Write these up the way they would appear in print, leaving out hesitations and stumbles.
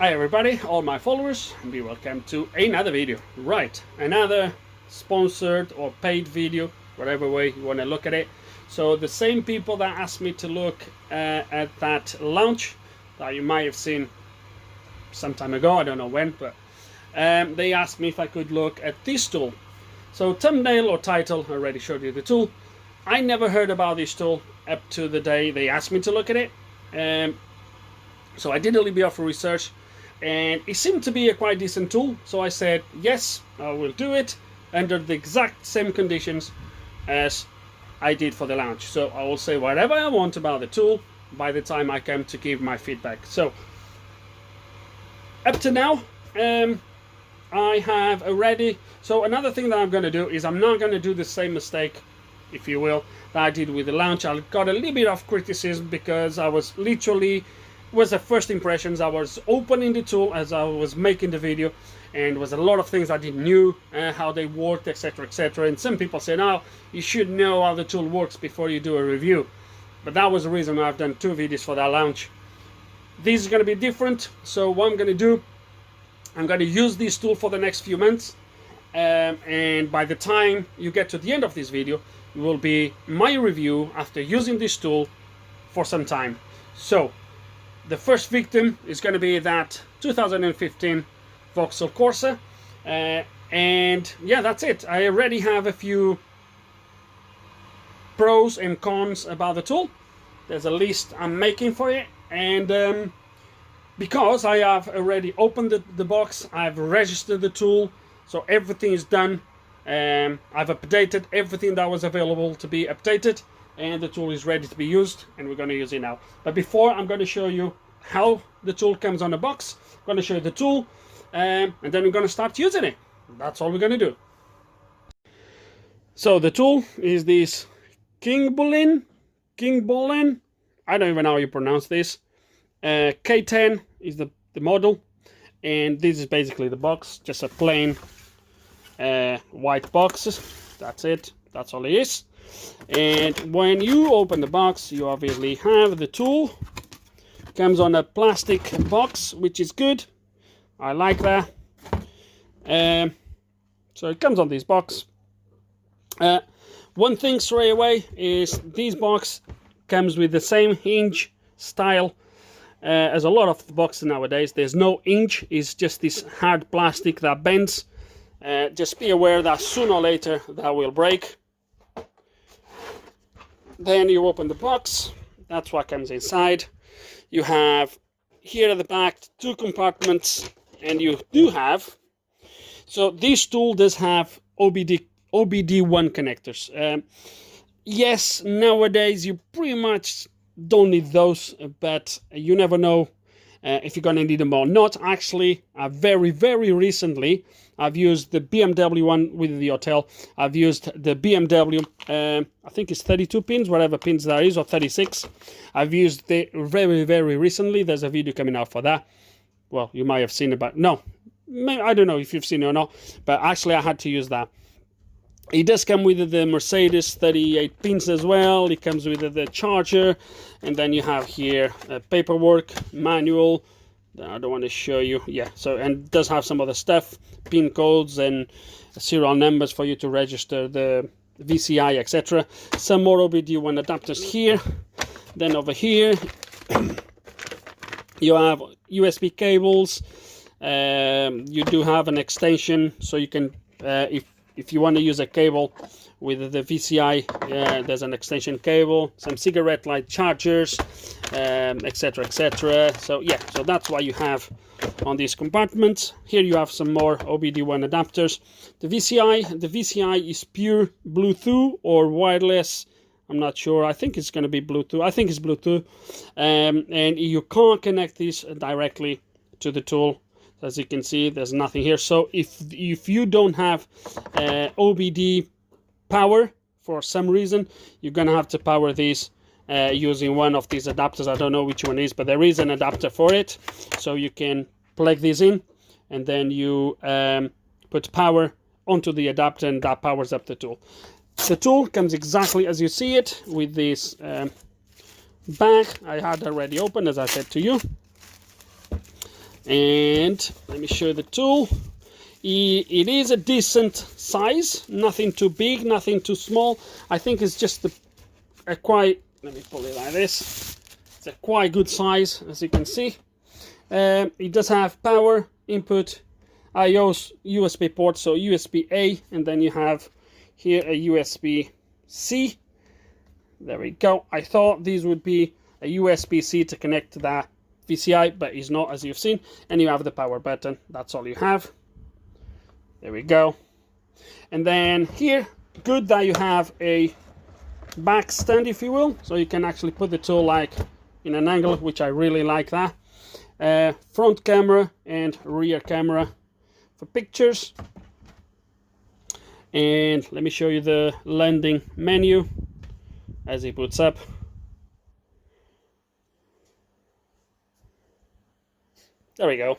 Hi everybody, all my followers, and be welcome to another video. Right, another sponsored or paid video, whatever way you want to look at it. So the same people that asked me to look at that launch that you might have seen some time ago, I don't know when, but they asked me if I could look at this tool. So thumbnail or title already showed you the tool. I never heard about this tool up to the day they asked me to look at it. So I did a little bit of research, and it seemed to be a quite decent tool. So I said, yes, I will do it under the exact same conditions as I did for the launch. So I will say whatever I want about the tool by the time I come to give my feedback. So up to now, I have already... So another thing that I'm going to do is I'm not going to do the same mistake, if you will, that I did with the launch. I got a little bit of criticism because I was literally... was the first impressions. I was opening the tool as I was making the video, and was a lot of things I didn't knew how they worked, etc, etc. And some people said, oh, you should know how the tool works before you do a review. But that was the reason I've done 2 videos for that launch. This is going to be different. So what I'm going to do, I'm going to use this tool for the next few months, and by the time you get to the end of this video, it will be my review after using this tool for some time. So the first victim is going to be that 2015 Vauxhall Corsa, and yeah, that's it. I already have a few pros and cons about the tool. There's a list I'm making for it, and because I have already opened the box, I've registered the tool, so everything is done. I've updated everything that was available to be updated, and the tool is ready to be used, and we're going to use it now. But before, I'm going to show you how the tool comes on a box. I'm going to show you the tool, and then we're going to start using it. That's all we're going to do. So the tool is this Kingbolen, I don't even know how you pronounce this. K10 is the model, and this is basically the box, just a plain white box. That's it, that's all it is. And when you open the box, you obviously have the tool. Comes on a plastic box, which is good. I like that. So it comes on this box. One thing straight away is this box comes with the same hinge style as a lot of the boxes nowadays. There's no hinge, it's just this hard plastic that bends. Just be aware that sooner or later that will break. Then you open the box, that's what comes inside. You have here at the back 2 compartments, and you do have, so this tool does have OBD1 connectors. Yes, nowadays you pretty much don't need those, but you never know if you're gonna need them or not. Actually, very recently I've used the BMW one with the hotel. I've used the BMW, I think it's 32 pins, whatever pins that is, or 36. I've used it very recently. There's a video coming out for that. Well, you might have seen it, but no, I don't know if you've seen it or not, but actually I had to use that. It does come with the Mercedes 38 pins as well. It comes with the charger, and then you have here paperwork, manual. I don't want to show you. Yeah, so, and it does have some other stuff, pin codes and serial numbers for you to register the VCI, etc. Some more OBD1 adapters here. Then over here you have USB cables. You do have an extension, so you can if you want to use a cable with the VCI, there's an extension cable, some cigarette light chargers, etc, etc. So yeah, so that's what you have on these compartments. Here you have some more OBD1 adapters. The VCI is pure Bluetooth or wireless. I'm not sure. I think it's going to be Bluetooth. I think it's Bluetooth, and you can't connect this directly to the tool. As you can see, there's nothing here. So if you don't have OBD power for some reason, you're gonna have to power these using one of these adapters. I don't know which one is, but there is an adapter for it. So you can plug these in, and then you put power onto the adapter, and that powers up the tool. The tool comes exactly as you see it, with this bag I had already opened, as I said to you. And let me show you the tool. It is a decent size, nothing too big, nothing too small. I think it's just a quite, let me pull it like this. It's a quite good size, as you can see. It does have power input, I/O USB port, so USB-A, and then you have here a USB-C. There we go. I thought these would be a USB-C to connect to that VCI, but it's not, as you've seen. And you have the power button. That's all you have. There we go. And then here, good that you have a back stand, if you will, so you can actually put the tool like in an angle, which I really like that. Front camera and rear camera for pictures. And let me show you the landing menu as it boots up. There we go.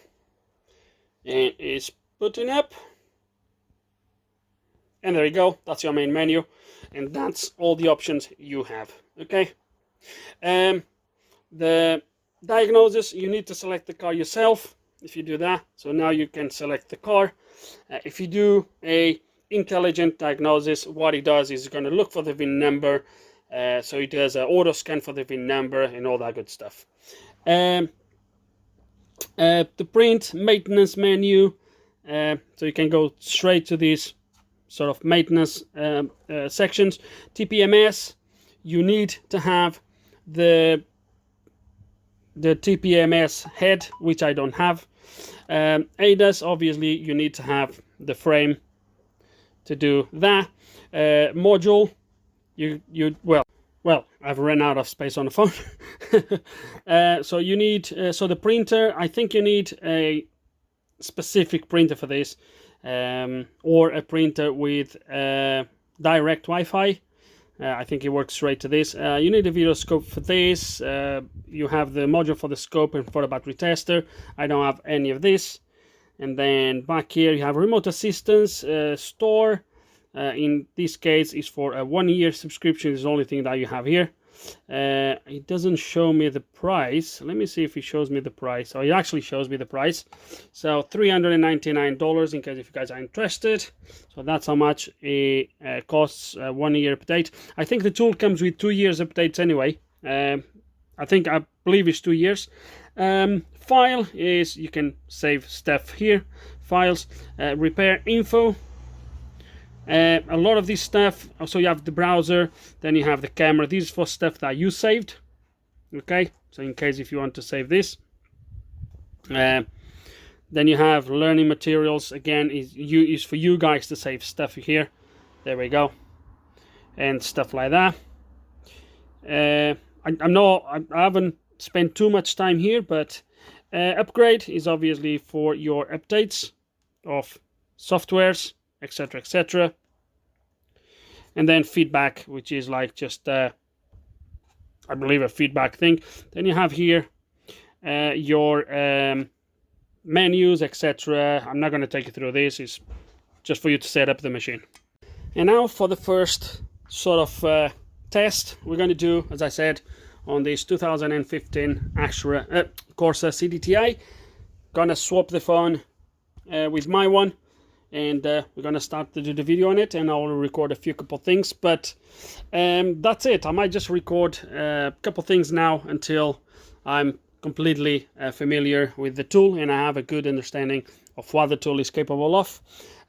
And it's booting up. And there you go, that's your main menu, and that's all the options you have. Okay. The diagnosis, you need to select the car yourself if you do that. So now you can select the car. If you do a intelligent diagnosis, what it does is it's going to look for the VIN number. So it does an auto scan for the VIN number and all that good stuff. The print maintenance menu, so you can go straight to these sort of maintenance sections. TPMS, you need to have the TPMS head, which I don't have. ADAS, obviously you need to have the frame to do that. Module, well, I've run out of space on the phone. So you need, so the printer, I think you need a specific printer for this, or a printer with direct Wi-Fi. I think it works straight to this. You need a video scope for this. You have the module for the scope and for the battery tester. I don't have any of this. And then back here you have remote assistance, store. In this case is for a 1-year subscription. Is the only thing that you have here. It doesn't show me the price. Let me see if it shows me the price. Oh, it actually shows me the price. So $399 in case if you guys are interested. So that's how much it costs, 1-year update. I think the tool comes with 2 years updates anyway. I believe it's 2 years. File is, you can save stuff here. Files, repair info. A lot of this stuff, so you have the browser, then you have the camera. This is for stuff that you saved. Okay, so in case if you want to save this. Then you have learning materials. Again, is for you guys to save stuff here. There we go, and stuff like that. I haven't spent too much time here, but upgrade is obviously for your updates of softwares, etc, etc. And then feedback, which is like just I believe a feedback thing. Then you have here your menus, etc. I'm not going to take you through this. It's just for you to set up the machine. And now for the first sort of test we're going to do, as I said, on this 2015 Corsa CDTI. Gonna swap the phone with my one. And we're going to start to do the video on it, and I'll record a couple things, but that's it. I might just record a couple things now until I'm completely familiar with the tool and I have a good understanding of what the tool is capable of.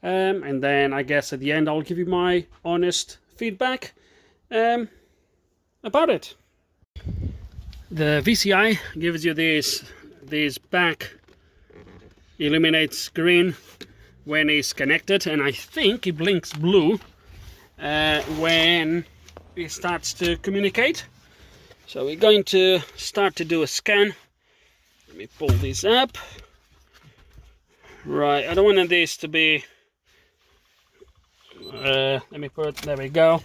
And then I guess at the end I'll give you my honest feedback about it. The VCI gives you this back, illuminates green when it's connected, and I think it blinks blue when it starts to communicate. So we're going to start to do a scan. Let me pull this up. Right, I don't want this to be let me put, there we go.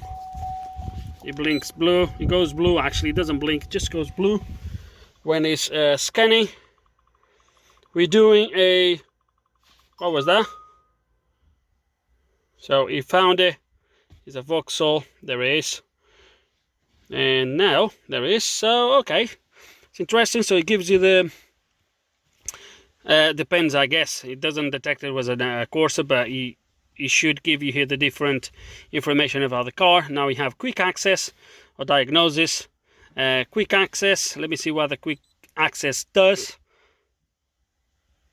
It blinks blue, it goes blue, actually it doesn't blink, it just goes blue when it's scanning. We're doing a, what was that? So he found it. It's a Vauxhall. There it is. And now there it is. So okay, it's interesting. So it gives you Depends, I guess. It doesn't detect it was a Corsa, but he should give you here the different information about the car. Now we have quick access or diagnosis. Quick access, let me see what the quick access does,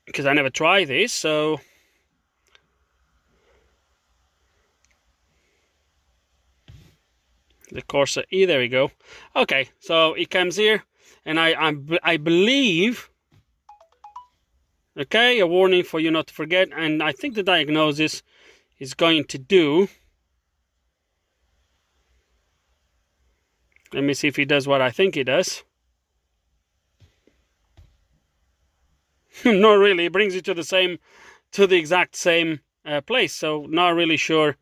because I never tried this. So the Corsa E, there we go. Okay, so it comes here, and I believe, okay, a warning for you not to forget. And I think the diagnosis is going to do, let me see if he does what I think he does. Not really. It brings you to the exact same place. So not really sure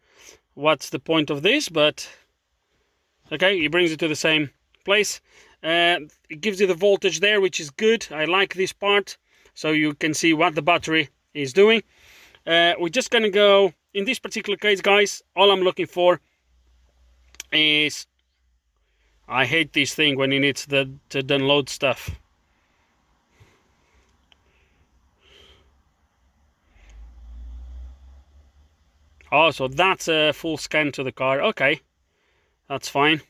what's the point of this, but okay, it brings you to the same place. It gives you the voltage there, which is good. I like this part, so you can see what the battery is doing. We're just gonna go, in this particular case, guys, all I'm looking for is, I hate this thing when it needs to download stuff. Oh, so that's a full scan to the car. Okay, that's fine.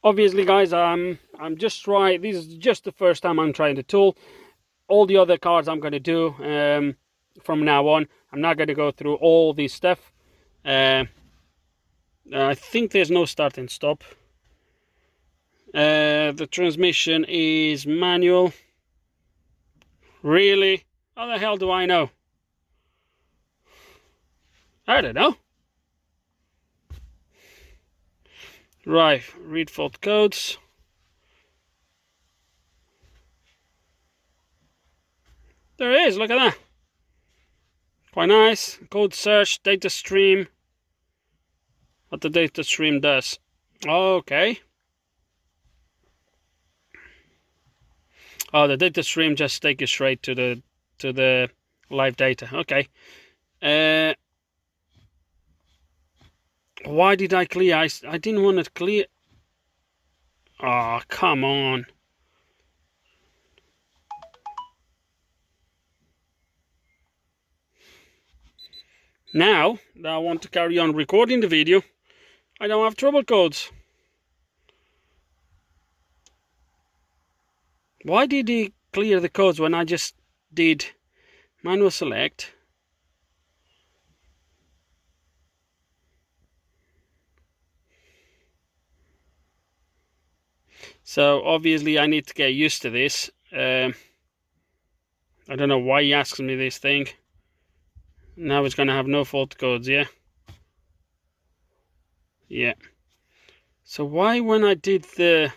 Obviously, guys, I'm just trying. This is just the first time I'm trying the tool. All the other cars I'm going to do from now on. I'm not going to go through all this stuff. I think there's no start and stop. The transmission is manual. Really? How the hell do I know? I don't know. Right, read fault codes. There it is, look at that. Quite nice. Code search, data stream. What the data stream does. Okay. Oh, the data stream just takes you straight to the live data. Okay. Why did I clear? I didn't want to clear. Oh, come on. Now that I want to carry on recording the video, I don't have trouble codes. Why did he clear the codes when I just did manual select? So obviously I need to get used to this. I don't know why he asks me this thing. Now it's going to have no fault codes, yeah? Yeah. So why when I did the...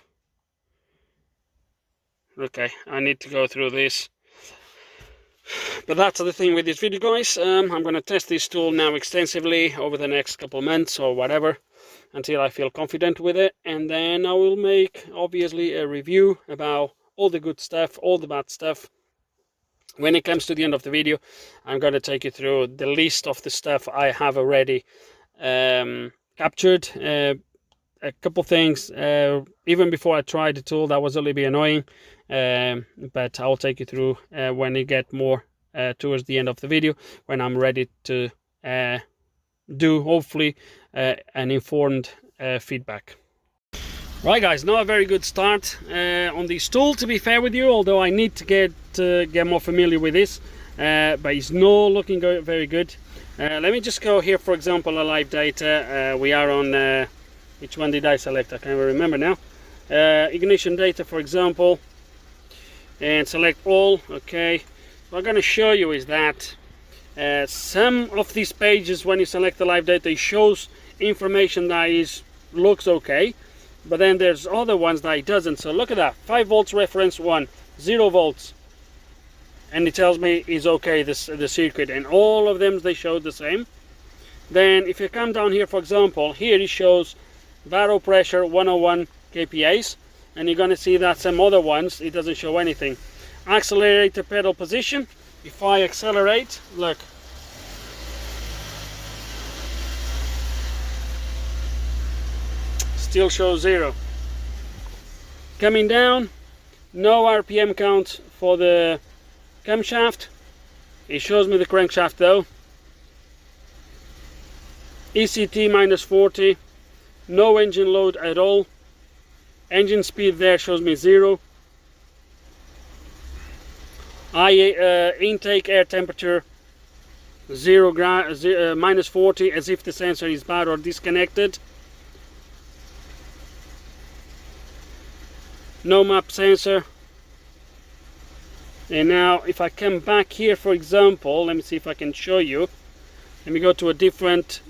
Okay, I need to go through this. But that's the thing with this video, guys. I'm going to test this tool now extensively over the next couple of months or whatever, until I feel confident with it. And then I will make, obviously, a review about all the good stuff, all the bad stuff. When it comes to the end of the video, I'm going to take you through the list of the stuff I have already captured. A couple things, even before I tried the tool, that was a little bit annoying. But I'll take you through when you get more towards the end of the video, when I'm ready to do, hopefully, an informed feedback. Right, guys, not a very good start on this tool, to be fair with you, although I need to get more familiar with this, but it's not looking very good. Let me just go here, for example, a live data. We are on, which one did I select? I can't remember now. Ignition data, for example, and select all. Okay, what I'm going to show you is that some of these pages, when you select the live data, it shows information that looks okay. But then there's other ones that it doesn't. So look at that, 5 volts reference 1, 0 volts, and it tells me is okay, the circuit, and all of them, they show the same. Then if you come down here, for example, here it shows barrel pressure 101 kPa, and you're going to see that some other ones it doesn't show anything. Accelerator pedal position, if I accelerate, look, still shows 0. Coming down, no RPM count for the camshaft. It shows me the crankshaft though. ECT minus 40, no engine load at all. Engine speed there shows me 0. Intake air temperature minus 40, as if the sensor is bad or disconnected. No map sensor. And now if I come back here, for example, let me see if I can show you. Let me go to a different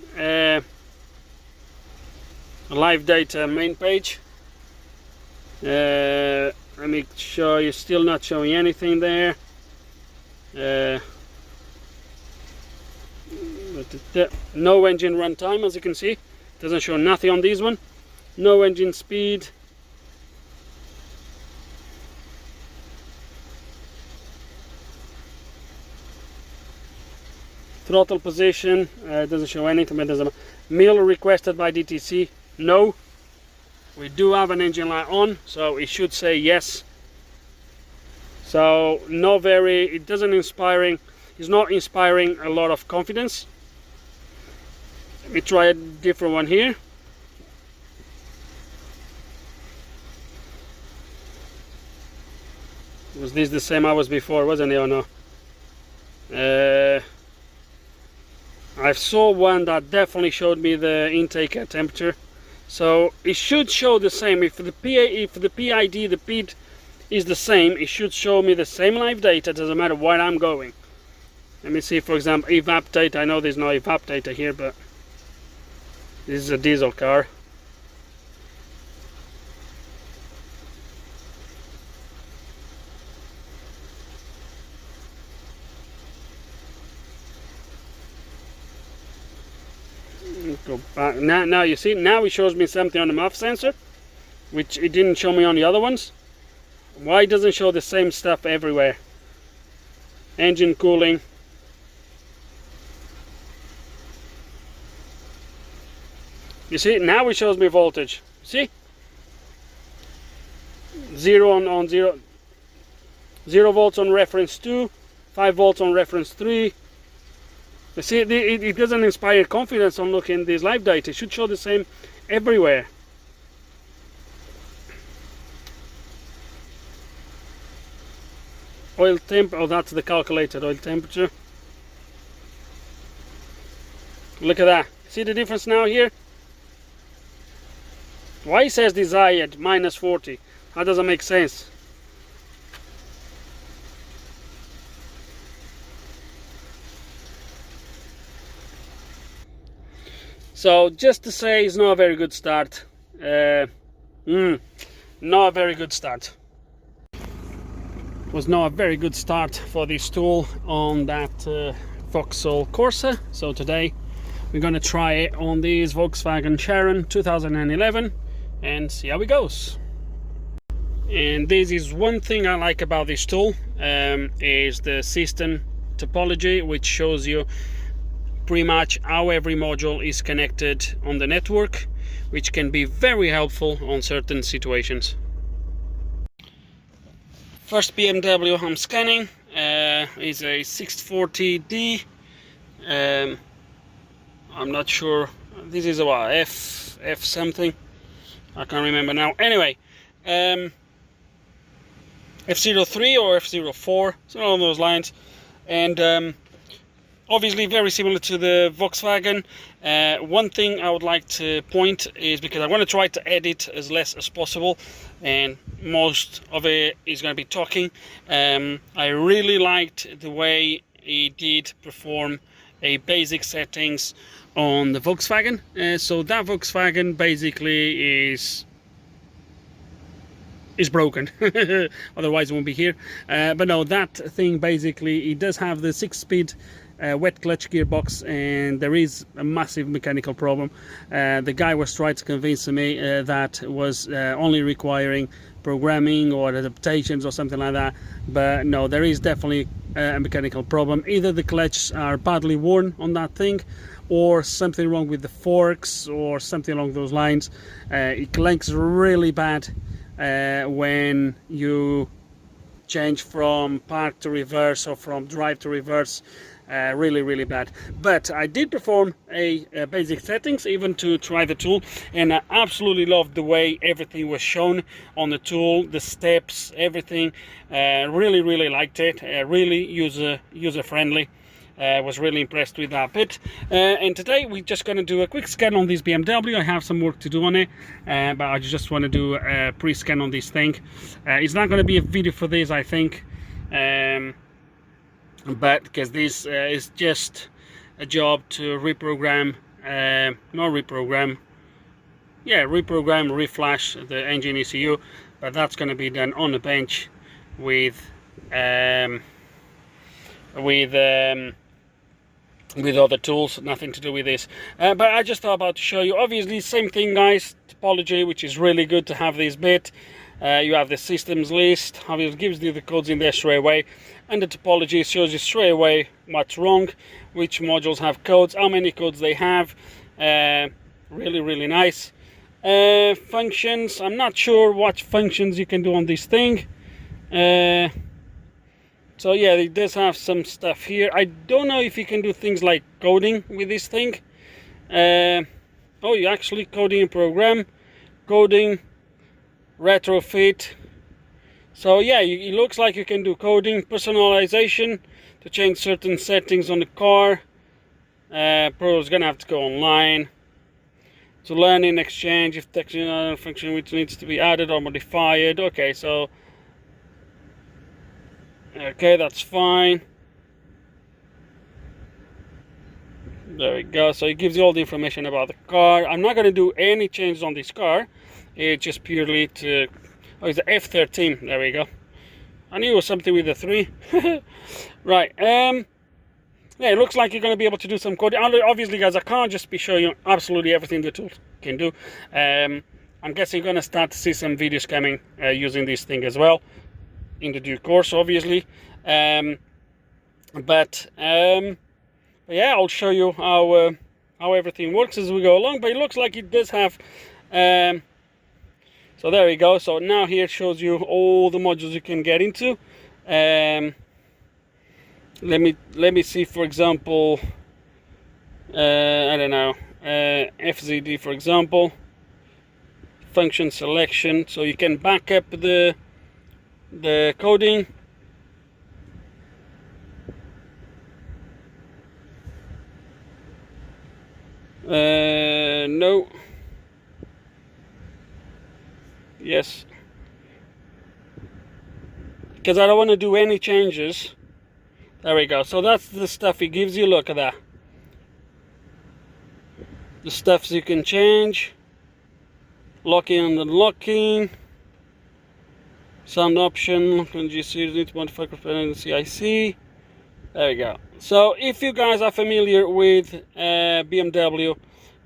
live data main page. Let me show you, still not showing anything there. No engine runtime, as you can see. Doesn't show nothing on this one. No engine speed. Throttle position, doesn't show anything, but there's a mil requested by DTC. No. We do have an engine light on, so it should say yes. So it's not inspiring a lot of confidence. Let me try a different one here. Was this the same I was before, wasn't it, or no? I saw one that definitely showed me the intake air temperature, so it should show the same. If the PID, the PID is the same, it should show me the same live data. Doesn't matter where I'm going. Let me see, for example, evap data. I know there's no evap data here, but this is a diesel car. Go back. Now you see, now it shows me something on the MUF sensor, which it didn't show me on the other ones. Why doesn't it show the same stuff everywhere? Engine cooling. You see, now it shows me voltage. See? 0 on 0. 0 volts on reference 2, 5 volts on reference 3. You see, it doesn't inspire confidence on looking at this live data. It should show the same everywhere. Oil temp, oh, that's the calculated oil temperature. Look at that. See the difference now here? Why it says desired minus 40? That doesn't make sense. So just to say, it's not a very good start. Not a very good start. Was not a very good start for this tool on that Vauxhall Corsa. So today we're going to try it on this Volkswagen Charon 2011 and see how it goes. And this is one thing I like about this tool, is the system topology, which shows you pretty much how every module is connected on the network, which can be very helpful on certain situations. First BMW I'm scanning is a 640D. I'm not sure, this is a what, F something, I can't remember now. Anyway, F03 or F04, something along those lines. And obviously very similar to the Volkswagen. One thing I would like to point is, because I want to try to edit as less as possible, and most of it is going to be talking. I really liked the way it did perform a basic settings on the Volkswagen. So that Volkswagen basically is broken. Otherwise it won't be here. But no, that thing basically, it does have the 6-speed wet clutch gearbox, and there is a massive mechanical problem. The guy was trying to convince me that was only requiring programming or adaptations or something like that, but no, there is definitely a mechanical problem. Either the clutches are badly worn on that thing, or something wrong with the forks, or something along those lines. It clanks really bad when you change from park to reverse or from drive to reverse. Really bad. But I did perform a basic settings even to try the tool, and I absolutely loved the way everything was shown on the tool, the steps, everything. Really liked it. Really user friendly. Was really impressed with that bit. And today we're just going to do a quick scan on this BMW. I have some work to do on it, but I just want to do a pre-scan on this thing. It's not going to be a video for this, I think, but because this is just a job to reprogram, reflash the engine ECU, but that's going to be done on the bench with other tools, nothing to do with this. But I just thought about to show you. Obviously, same thing, guys. Topology, which is really good to have this bit. You have the systems list. Obviously, gives you the codes in there straight away, and the topology shows you straight away what's wrong, which modules have codes, how many codes they have. Really nice. Functions. I'm not sure what functions you can do on this thing. So yeah, it does have some stuff here. I don't know if you can do things like coding with this thing. Oh, you actually coding and program, coding, retrofit. So yeah, it looks like you can do coding, personalization to change certain settings on the car. Pro is gonna have to go online to learn in exchange if technical function which needs to be added or modified. Okay, so. Okay, that's fine. There we go. So it gives you all the information about the car. I'm not going to do any changes on this car. It's just purely to... Oh, it's the F13. There we go. I knew it was something with the 3. Right. Yeah, it looks like you're going to be able to do some coding. Obviously, guys, I can't just be showing you absolutely everything the tool can do. I'm guessing you're going to start to see some videos coming using this thing as well, in the due course, obviously. But yeah, I'll show you how everything works as we go along. But it looks like it does have so there we go. So now here it shows you all the modules you can get into. Let me see, for example, I don't know, FZD, for example, function selection, so you can back up the coding. No. Yes. Because I don't want to do any changes. There we go. So that's the stuff it gives you. Look at that. The stuffs you can change. Locking and unlocking. Sound option, GC need to modify CIC. There we go. So if you guys are familiar with BMW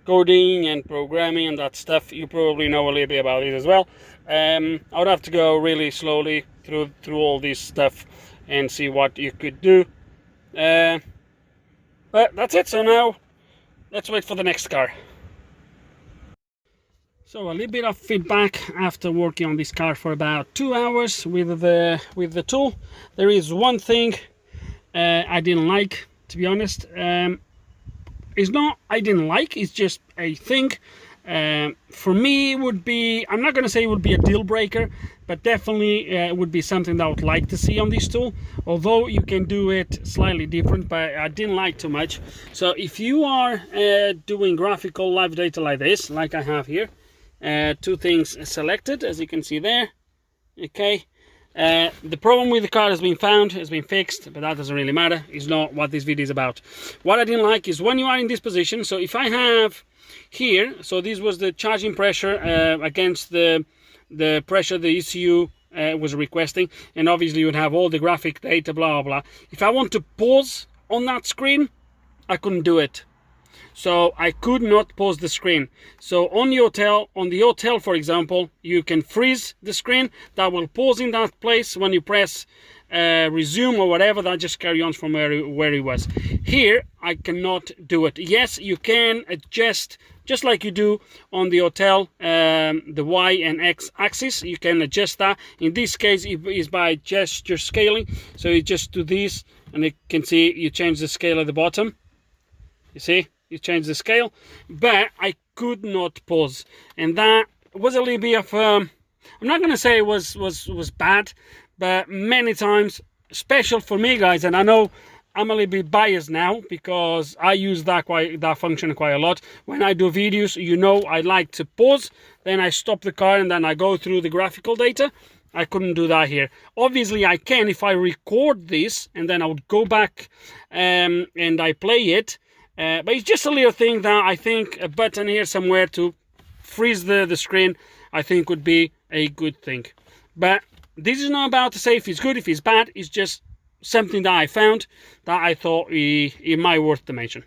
coding and programming and that stuff, you probably know a little bit about it as well. I would have to go really slowly through all this stuff and see what you could do. But that's it. So now let's wait for the next car. So a little bit of feedback after working on this car for about 2 hours with the tool. There is one thing I didn't like, to be honest. It's not I didn't like, it's just a thing. For me, it would be, I'm not going to say it would be a deal breaker, but definitely it would be something that I would like to see on this tool. Although you can do it slightly different, but I didn't like too much. So if you are doing graphical live data like this, like I have here, 2 things selected, as you can see there. Okay, the problem with the car has been found, has been fixed, but that doesn't really matter. It's not what this video is about. What I didn't like is when you are in this position. So if I have here, so this was the charging pressure against the pressure the ECU was requesting, and obviously you would have all the graphic data, blah blah blah. If I want to pause on that screen, I couldn't do it. so I could not pause the screen. So on the hotel for example, you can freeze the screen, that will pause in that place. When you press resume or whatever, that just carry on from where it was. Here I cannot do it. Yes, you can adjust just like you do on the hotel, the Y and X axis, you can adjust that. In this case it is by gesture scaling, so you just do this and you can see you change the scale at the bottom. You see, you change the scale, but I could not pause, and that was a little bit of I'm not gonna say it was bad, but many times, special for me guys, and I know I'm a little bit biased now because I use that function quite a lot. When I do videos, you know, I like to pause, then I stop the car and then I go through the graphical data. I couldn't do that here. Obviously I can if I record this and then I would go back and I play it. But it's just a little thing that I think a button here somewhere to freeze the screen, I think would be a good thing. But this is not about to say if it's good, if it's bad. It's just something that I found that I thought it might worth the mention.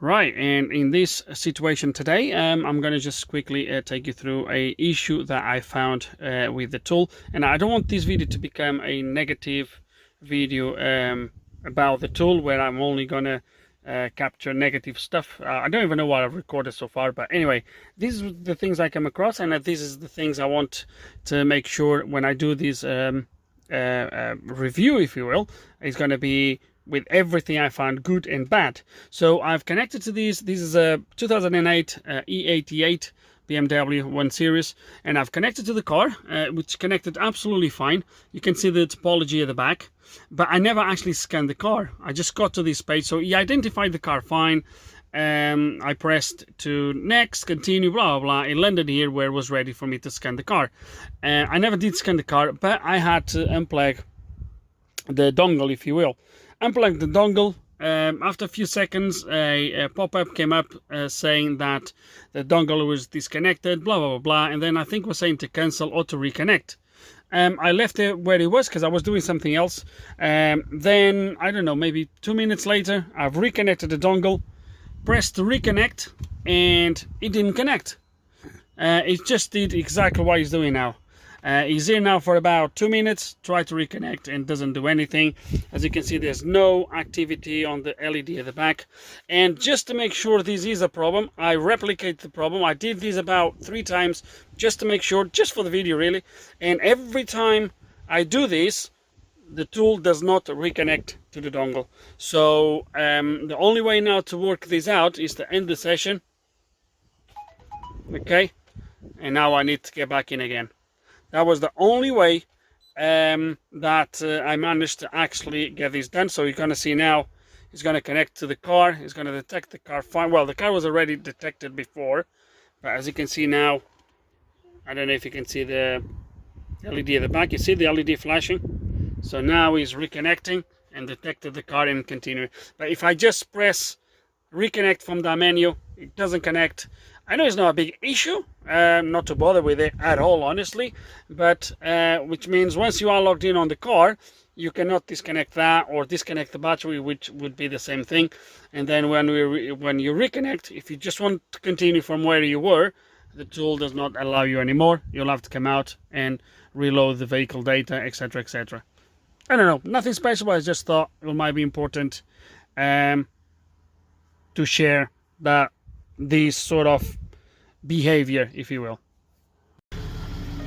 Right, and in this situation today, I'm going to just quickly take you through a issue that I found with the tool. And I don't want this video to become a negative video about the tool where I'm only going to capture negative stuff. I don't even know what I've recorded so far, but anyway, these are the things I come across, and this is the things I want to make sure when I do this review, if you will, is going to be with everything I found good and bad. So I've connected to these. This is a 2008 E88 BMW 1 Series, and I've connected to the car, which connected absolutely fine. You can see the topology at the back, but I never actually scanned the car. I just got to this page, so he identified the car fine. I pressed to next, continue, blah blah blah. It landed here where it was ready for me to scan the car. I never did scan the car, but I had to unplug the dongle, if you will. Unplug the dongle. After a few seconds, a pop-up came up saying that the dongle was disconnected, blah blah blah blah, and then I think was saying to cancel or to reconnect. I left it where it was because I was doing something else. Then I don't know, maybe 2 minutes later, I've reconnected the dongle, pressed to reconnect, and it didn't connect. It just did exactly what he's doing now. He's here now for about 2 minutes, try to reconnect, and doesn't do anything. As you can see, there's no activity on the LED at the back. And just to make sure this is a problem, I replicate the problem. I did this about 3 times just to make sure, just for the video really. And every time I do this, the tool does not reconnect to the dongle. So the only way now to work this out is to end the session. Okay, and now I need to get back in again. That was the only way that I managed to actually get this done. So you're going to see now, it's going to connect to the car. It's going to detect the car fine. Well, the car was already detected before, but as you can see now, I don't know if you can see the LED at the back. You see the LED flashing. So now he's reconnecting and detected the car and continuing. But if I just press reconnect from that menu, it doesn't connect. I know it's not a big issue, not to bother with it at all, honestly, but which means once you are logged in on the car, you cannot disconnect that or disconnect the battery, which would be the same thing. And then when you reconnect, if you just want to continue from where you were, the tool does not allow you anymore. You'll have to come out and reload the vehicle data, etc, etc. I don't know, nothing special, but I just thought it might be important to share that this sort of behavior, if you will.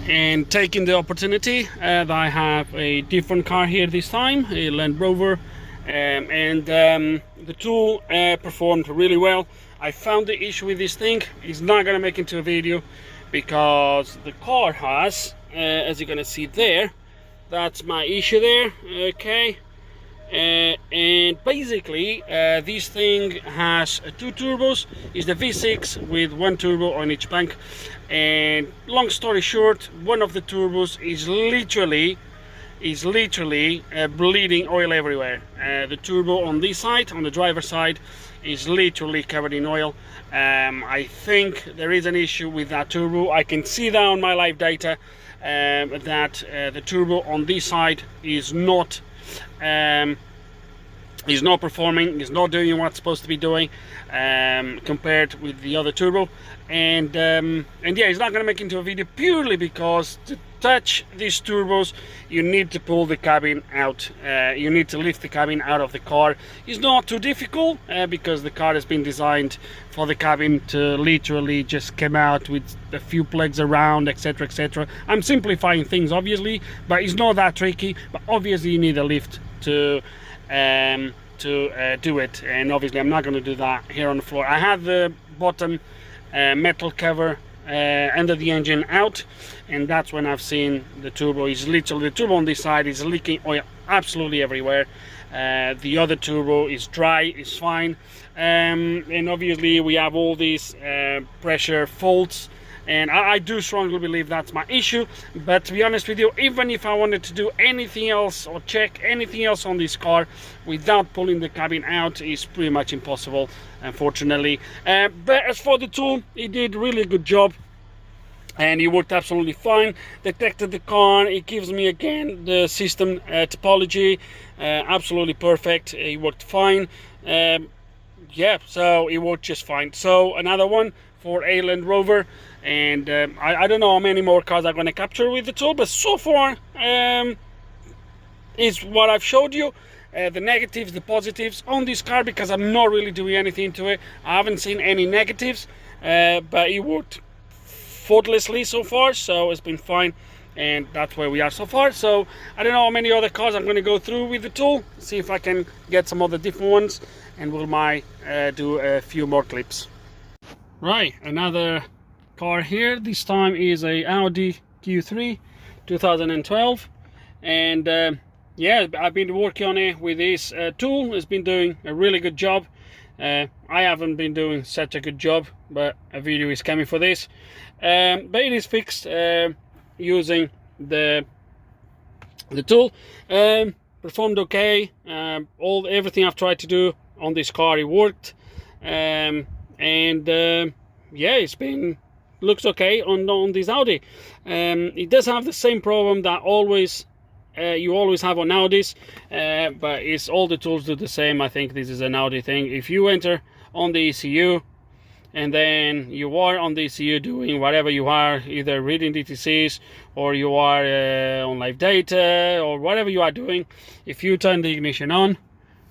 And taking the opportunity, I have a different car here this time, a Land Rover, and the tool performed really well. I found the issue with this thing. It's not going to make into a video because the car has, as you're going to see there, that's my issue there, okay. And basically this thing has 2 turbos. It's the V6 with 1 turbo on each bank, and long story short, one of the turbos is literally bleeding oil everywhere. The turbo on this side, on the driver's side, is literally covered in oil. I think there is an issue with that turbo. I can see that on my live data, that the turbo on this side is not It's not performing, it's not doing what it's supposed to be doing, compared with the other turbo, and yeah, it's not going to make into a video purely because to touch these turbos you need to pull the cabin out, you need to lift the cabin out of the car. It's not too difficult because the car has been designed for the cabin to literally just come out with a few plugs around, etc, etc. I'm simplifying things obviously, but it's not that tricky, but obviously you need a lift to do it, and obviously I'm not going to do that here on the floor. I had the bottom metal cover under the engine out, and that's when I've seen the turbo is literally, the turbo on this side is leaking oil absolutely everywhere. The other turbo is dry, is fine, and obviously we have all these pressure faults, and I do strongly believe that's my issue. But to be honest with you, even if I wanted to do anything else or check anything else on this car without pulling the cabin out, is pretty much impossible, unfortunately. But as for the tool, it did really good job, and it worked absolutely fine. Detected the car, it gives me again the system topology, absolutely perfect. It worked fine. Yeah, so it worked just fine. So another one for a Land Rover, and I don't know how many more cars I'm going to capture with the tool, but so far is what I've showed you. The negatives, the positives on this car, because I'm not really doing anything to it. I haven't seen any negatives, but it worked faultlessly so far, so it's been fine, and that's where we are so far. So I don't know how many other cars I'm going to go through with the tool, see if I can get some other different ones, and we'll might do a few more clips. Right, another car here. This time is a Audi Q3 2012, and yeah, I've been working on it with this tool. It's been doing a really good job. I haven't been doing such a good job, but a video is coming for this. But it is fixed using the tool. Performed okay. Everything I've tried to do on this car, it worked. Yeah, it's been, looks okay on this Audi. It does have the same problem that you always have on Audis, but it's all the tools do the same. I think this is an Audi thing. If you enter on the ECU and then you are on the ECU doing whatever you are, either reading DTCs or you are on live data or whatever you are doing, if you turn the ignition on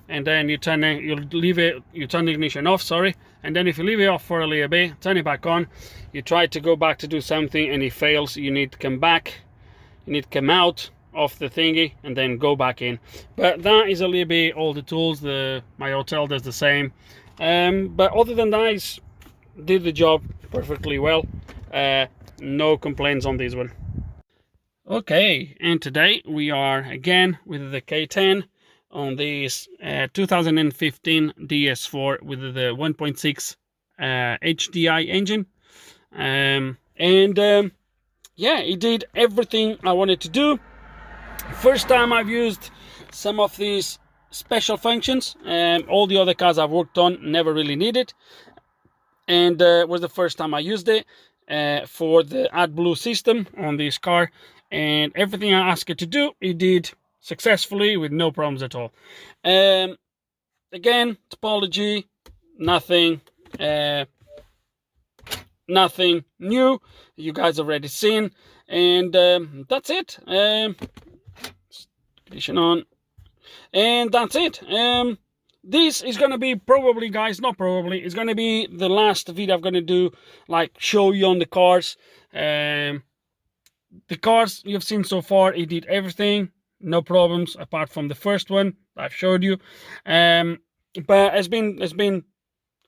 and then you turn the ignition off, sorry, and then if you leave it off for a little bit, turn it back on, you try to go back to do something and it fails, you need to come back, you need to come out of the thingy and then go back in. But that is a little bit all the tools. My hotel does the same, but other than that, it did the job perfectly well. No complaints on this one. Okay, and today we are again with the K10 on this 2015 DS4 with the 1.6 HDI engine, yeah, it did everything I wanted to do. First time I've used some of these special functions. All the other cars I've worked on never really needed, and was the first time I used it for the AdBlue system on this car, and everything I asked it to do, it did successfully with no problems at all. Again, topology, nothing new, you guys already seen, and that's it. Ignition on, and that's it. This is gonna be probably, guys, not probably, it's gonna be the last video I'm gonna do, like show you on the cars. The cars you've seen so far, it did everything, no problems apart from the first one I've showed you. But it's been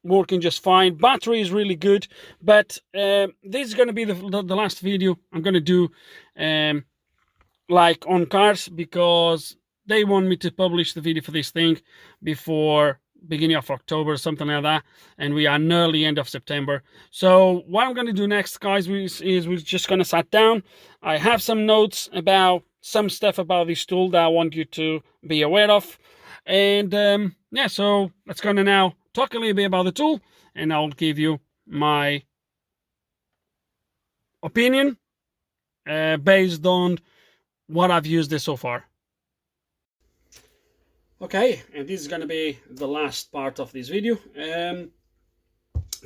working just fine. Battery is really good, but this is going to be the last video I'm going to do like on cars, because they want me to publish the video for this thing before beginning of October, something like that, and we are nearly end of September. So what I'm going to do next, guys, is we're just going to sit down. I have some notes about some stuff about this tool that I want you to be aware of, and yeah, so let's go now talk a little bit about the tool, and I'll give you my opinion based on what I've used this so far. Okay, and this is going to be the last part of this video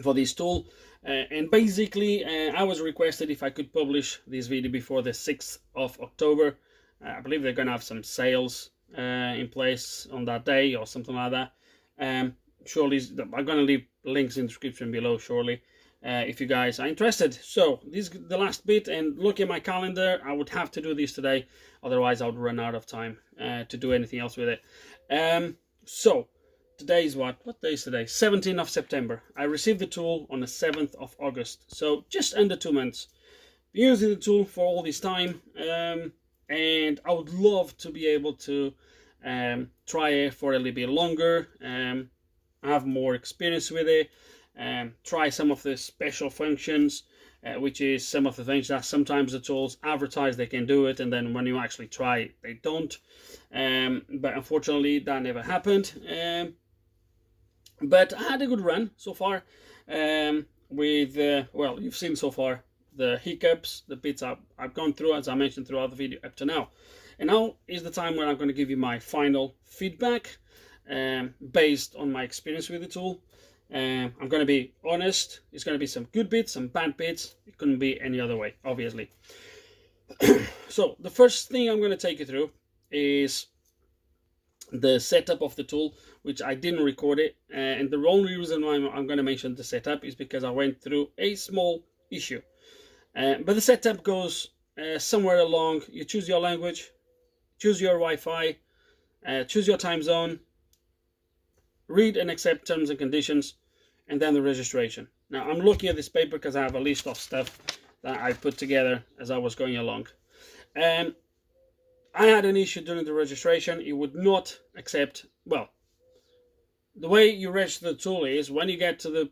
for this tool. And basically, I was requested if I could publish this video before the 6th of October. I believe they're going to have some sales in place on that day or something like that. Surely, I'm going to leave links in the description below, surely, if you guys are interested. So, this is the last bit, and look at my calendar. I would have to do this today, otherwise I would run out of time to do anything else with it. So, today is what day is today? 17th of September. I received the tool on the 7th of August. So just under 2 months. Been using the tool for all this time. And I would love to be able to try it for a little bit longer. Have more experience with it. Try some of the special functions. Which is some of the things that sometimes the tools advertise they can do it, and then when you actually try it, they don't. But unfortunately, that never happened. But I had a good run so far with, well, you've seen so far the hiccups, the bits I've gone through, as I mentioned throughout the video up to now. And now is the time when I'm going to give you my final feedback based on my experience with the tool. I'm going to be honest, it's going to be some good bits, some bad bits. It couldn't be any other way, obviously. So the first thing I'm going to take you through is the setup of the tool, which I didn't record it, and the only reason why I'm going to mention the setup is because I went through a small issue. But the setup goes somewhere along. You choose your language, choose your Wi-Fi, choose your time zone, read and accept terms and conditions, and then the registration. Now I'm looking at this paper because I have a list of stuff that I put together as I was going along. I had an issue during the registration. It would not accept, well, the way you register the tool is when you get to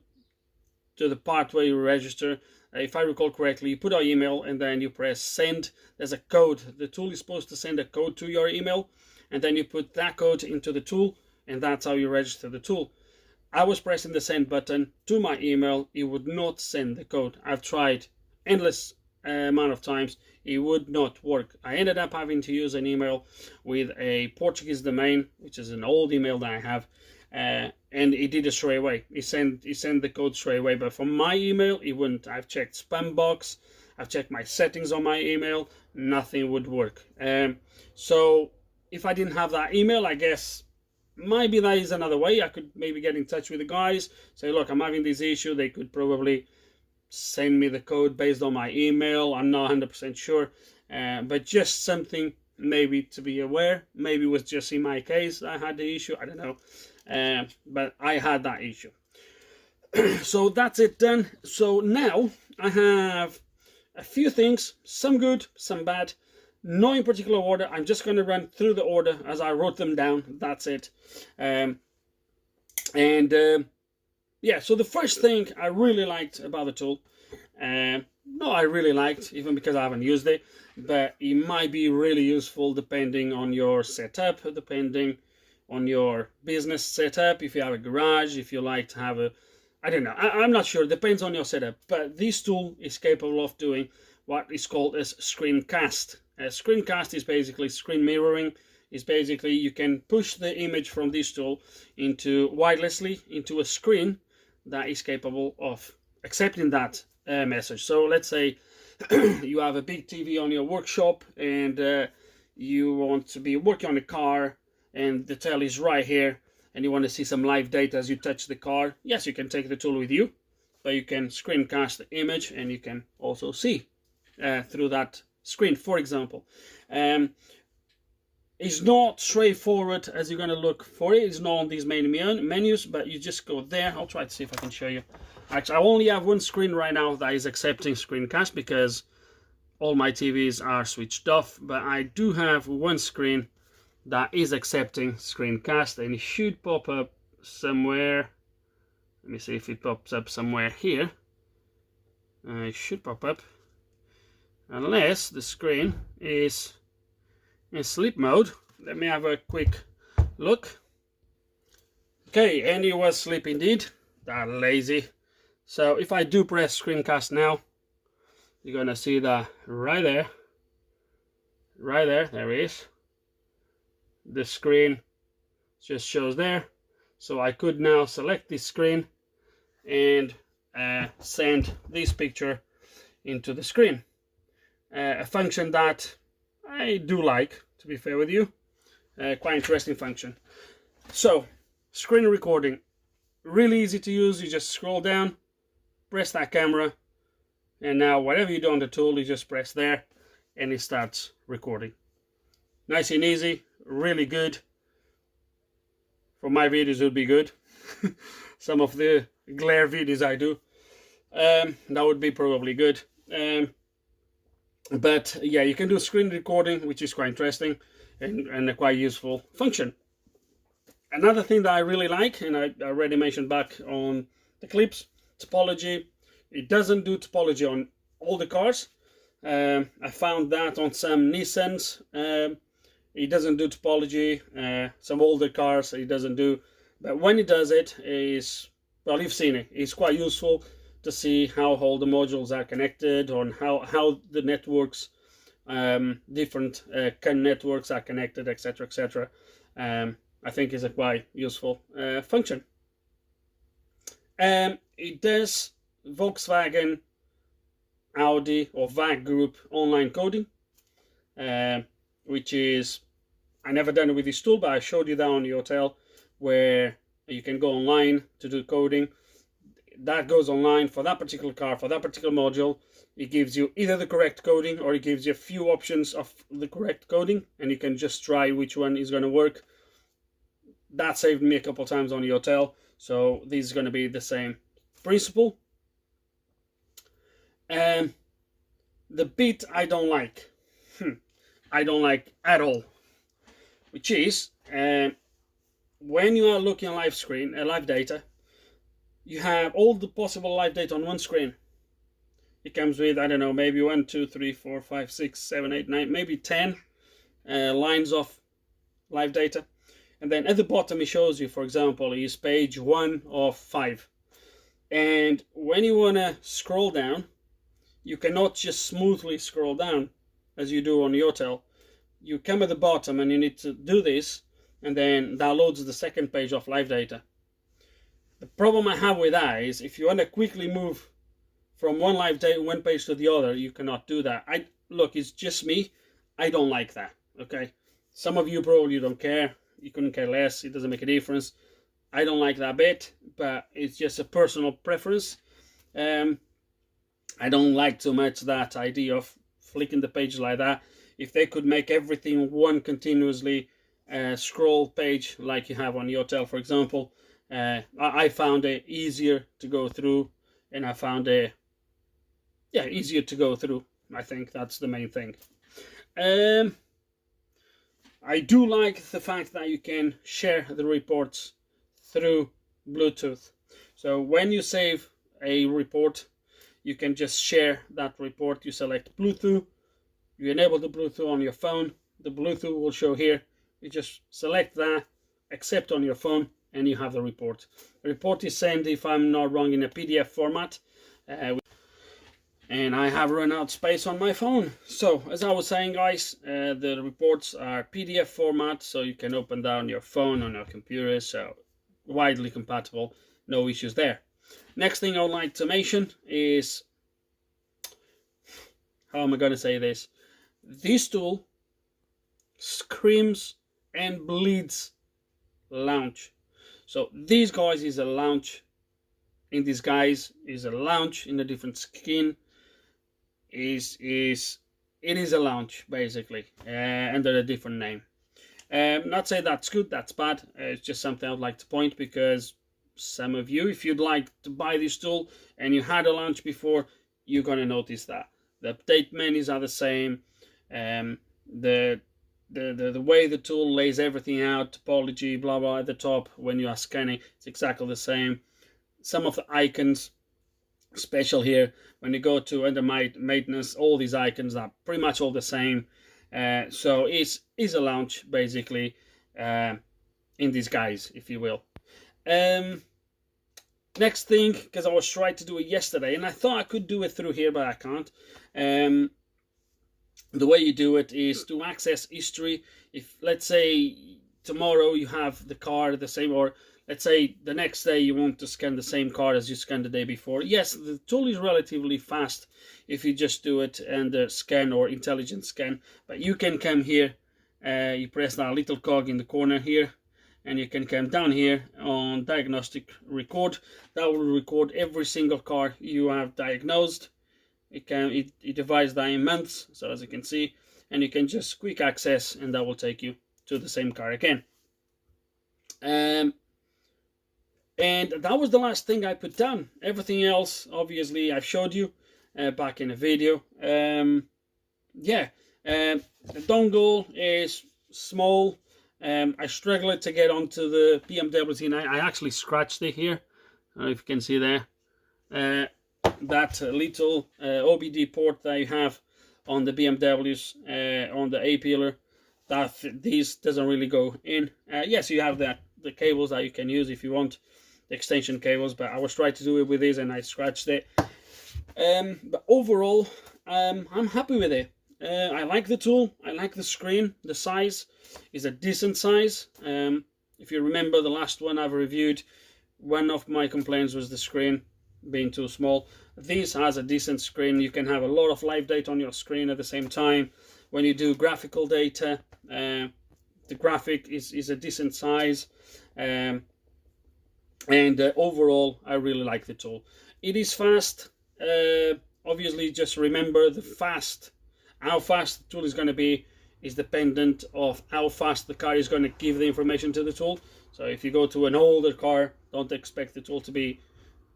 the part where you register, if I recall correctly, you put our email and then you press send. There's a code. The tool is supposed to send a code to your email, and then you put that code into the tool, and that's how you register the tool. I was pressing the send button to my email. It would not send the code. I've tried endless amount of times. It would not work. I ended up having to use an email with a Portuguese domain, which is an old email that I have, and it did it straight away. It sent the code straight away, but from my email it wouldn't. I've checked spam box, I've checked my settings on my email, nothing would work. So if I didn't have that email, I guess maybe that is another way. I could maybe get in touch with the guys, say, look, I'm having this issue. They could probably send me the code based on my email. I'm not 100% sure, but just something maybe to be aware. Maybe it was just in my case I had the issue, I don't know, but I had that issue. So that's it done. So now I have a few things, some good, some bad, not in particular order. I'm just going to run through the order as I wrote them down. That's it. Yeah, so the first thing I really liked about the tool, no, I really liked, even because I haven't used it, but it might be really useful depending on your setup, depending on your business setup, if you have a garage, if you like to have a, I don't know, I'm not sure, depends on your setup, but this tool is capable of doing what is called a screencast. A screencast is basically screen mirroring. Is basically you can push the image from this tool into wirelessly into a screen that is capable of accepting that message. So let's say you have a big TV on your workshop and you want to be working on a car and the telly is right here and you want to see some live data as you touch the car. Yes, you can take the tool with you, but you can screencast the image and you can also see through that screen, for example. It's not straightforward as you're going to look for it. It's not on these main menus, but you just go there. I'll try to see if I can show you. Actually, I only have one screen right now that is accepting screencast because all my TVs are switched off, but I do have one screen that is accepting screencast, and it should pop up somewhere. Let me see if it pops up somewhere here. It should pop up, unless the screen is in sleep mode. Let me have a quick look. Okay, and it was sleep indeed. That lazy. So if I do press screencast now, you're gonna see that right there. Right there, there it is. The screen just shows there. So I could now select this screen and send this picture into the screen. A function that I do like, to be fair with you. Quite interesting function. So, screen recording, really easy to use. You just scroll down, press that camera, and now whatever you do on the tool, you just press there and it starts recording. Nice and easy, really good. For my videos it would be good. Some of the glare videos I do, that would be probably good. But yeah, you can do screen recording, which is quite interesting and a quite useful function. Another thing that I really like, and I already mentioned back on the clips, topology. It doesn't do topology on all the cars. I found that on some Nissans. It doesn't do topology. Some older cars it doesn't do. But when it does it, well, you've seen it. It's quite useful to see how all the modules are connected, on how the networks, different CAN networks are connected, etc., etc. I think is a quite useful function. It does Volkswagen, Audi or VAG group online coding, which is, I never done it with this tool, but I showed you that on the hotel, where you can go online to do coding. That goes online for that particular car, for that particular module. It gives you either the correct coding or it gives you a few options of the correct coding, and you can just try which one is going to work. That saved me a couple times on the hotel, so this is going to be the same principle. The bit I don't like, I don't like at all, which is when you are looking at live screen, live data, you have all the possible live data on one screen. It comes with, I don't know, maybe 1, 2, 3, 4, 5, 6, 7, 8, 9, maybe 10 lines of live data. And then at the bottom it shows you, for example, is page 1 of 5. And when you want to scroll down, you cannot just smoothly scroll down as you do on the hotel. You come at the bottom and you need to do this, and then downloads the second page of live data. The problem I have with that is if you want to quickly move from one live data, one page to the other, you cannot do that. Look, it's just me. I don't like that. Okay, some of you probably don't care. You couldn't care less. It doesn't make a difference. I don't like that bit, but it's just a personal preference. I don't like too much that idea of flicking the page like that. If they could make everything one continuously scroll page like you have on the hotel, for example, I found it easier to go through, and I found it, yeah, easier to go through. I think that's the main thing. I do like the fact that you can share the reports through Bluetooth. So when you save a report, you can just share that report. You select Bluetooth, you enable the Bluetooth on your phone, the Bluetooth will show here. You just select that, accept on your phone, and you have the report. The report is sent, if I'm not wrong, in a PDF format. And I have run out of space on my phone. So, as I was saying, guys, the reports are PDF format, so you can open that on your phone, on your computer, so widely compatible, no issues there. Next thing I would like to mention is, how am I going to say this? This tool screams and bleeds launch. So these guys is a launch in disguise, is a launch in a different skin. It is a launch basically, under a different name. Not say that's good, that's bad. It's just something I'd like to point, because some of you, if you'd like to buy this tool and you had a launch before, you're gonna notice that the update menus are the same. The way the tool lays everything out, topology, blah blah, at the top when you are scanning, it's exactly the same. Some of the icons, special here, when you go to under maintenance, all these icons are pretty much all the same. So it's a launch basically, in disguise, if you will. Next thing, because I was trying to do it yesterday and I thought I could do it through here, but I can't. The way you do it is to access history. If, let's say, tomorrow you have the car the same, or let's say the next day you want to scan the same car as you scanned the day before. Yes, the tool is relatively fast if you just do it under scan or intelligent scan, but you can come here, you press that little cog in the corner here, and you can come down here on diagnostic record. That will record every single car you have diagnosed. It divides that in months, so as you can see, and you can just quick access, and that will take you to the same car again. And that was the last thing I put down. Everything else, obviously, I've showed you back in a video. Yeah, the dongle is small. I struggled to get onto the BMW scene. I actually scratched it here. I don't know if you can see there. That little OBD port that you have on the BMWs, on the A-pillar, that these doesn't really go in. Yes, you have the cables that you can use if you want, the extension cables, but I was trying to do it with this and I scratched it. But overall, I'm happy with it. I like the tool, I like the screen, the size is a decent size. If you remember the last one I've reviewed, one of my complaints was the screen being too small. This has a decent screen. You can have a lot of live data on your screen at the same time. When you do graphical data, the graphic is a decent size, and overall I really like the tool. It is fast. Obviously, just remember how fast the tool is going to be is dependent of how fast the car is going to give the information to the tool. So if you go to an older car, don't expect the tool to be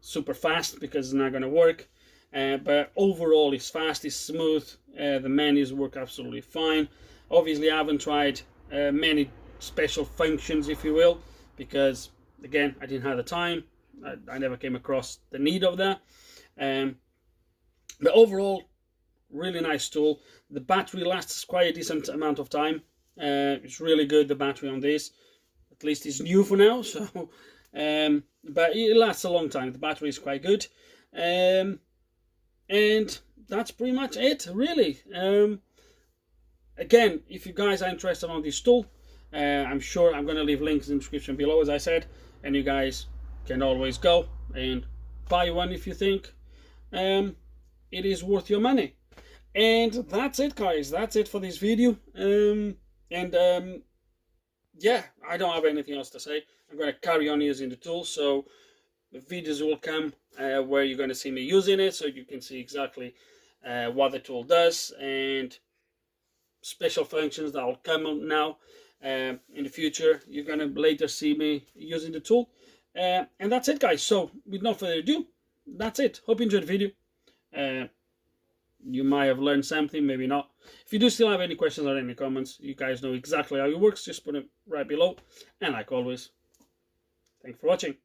super fast, because it's not going to work. But overall it's fast, it's smooth. The menus work absolutely fine. Obviously I haven't tried many special functions, if you will, because again I didn't have the time. I never came across the need of that. But overall, really nice tool. The battery lasts quite a decent amount of time. It's really good, the battery on this. At least it's new for now, so but it lasts a long time. The battery is quite good. And that's pretty much it, really. Again, if you guys are interested on this tool, I'm sure I'm going to leave links in the description below, as I said, and you guys can always go and buy one if you think it is worth your money. And that's it, guys. That's it for this video. Yeah, I don't have anything else to say. I'm going to carry on using the tool, so the videos will come where you're going to see me using it, so you can see exactly what the tool does, and special functions that will come now in the future. You're going to later see me using the tool. And that's it, guys. So with no further ado, that's it. Hope you enjoyed the video. You might have learned something, maybe not. If you do still have any questions or any comments, you guys know exactly how it works. Just put it right below. And like always, thanks for watching.